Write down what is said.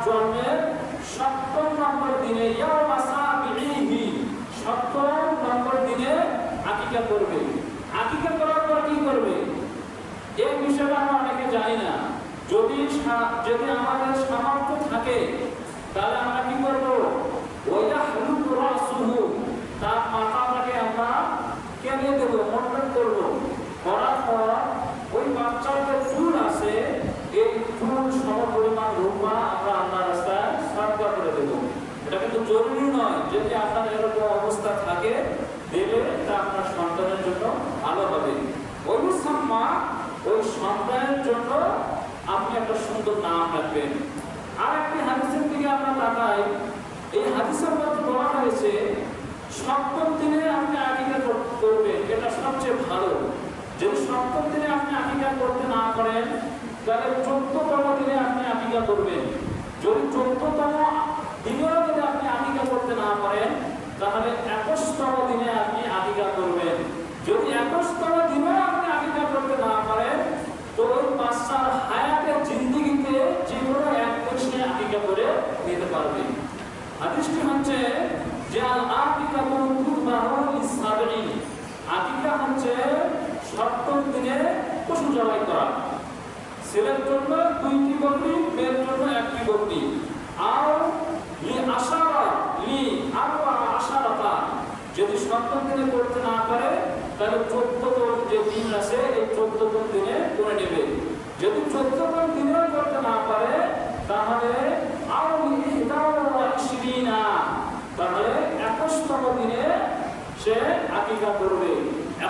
জন্মের ৭০ নম্বর দিনে ইয়াউমা সাবিহি ৭০ নম্বর দিনে আকিকা করবে। আকিকা করার পর কি করবে এই বিষয়টা আমরা অনেকে জানি না। যদি আমাদের সামর্থ্য থাকে তাহলে আমরা কি করব, ওয়াইয়াহলুকু রাসুহু তার মাথাটাকে আমরা কেটে দেব, মন্ডন করব। করার পর ওই বাচ্চার যে চুল আছে এই চুল সমপরিমাণ রূপা আমরা আল্লাহর রাস্তায় সাদকা করে দেব। এটা কিন্তু জরুরি নয়, যদি আপনার এরকম অবস্থা থাকে দেবে, এটা আপনার সন্তানের জন্য ভালো হবে। ওই সম্মা ওই সন্তানের জন্য আপনি একটা সুন্দর নাম রাখবেন। আর একটি হাদিসের দিকে আমরা তাকাই। এই হাদিসের মধ্যে বলা হয়েছে ৭০ দিনে আপনি আকিকা করবেন, এটা সবচেয়ে ভালো। যদি ৭০ দিনে আপনি আকিকা করতে না পারেন তাহলে ১৪তম দিনে আপনি আকিকা করবেন। যদি ১৪তম দিনেও যদি আপনি আকিকা করতে না পারেন তাহলে ২১তম দিনে আপনি আকিকা করবেন। যদি ২১তম দিনেও আপনি আকিকা করতে না পারেন তো ওই বাচ্চার হায়াতের জিন্দেগিতে যে কোনো একদিন সে আকিকা করে নিতে পারবে। হাদিসটি হচ্ছে যে আল আকিকাতু তুযবাহু লিস-সাবিঈন, আকিকা হচ্ছে ৭০ দিনে পশু জবাই করা। ছেলের জন্য ২টি বকরি, মেয়ের জন্য ১টি বকরি। আর আশারাতা যদি ৭০ দিনে করতে না পারে তাহলে ১৪তম যে দিন আছে এই ১৪তম দিনে করে নেবে। যদি ১৪তম দিনেও করতে না পারে তাহলে তাহলে ২১তম দিনে সে আকিকা করবে।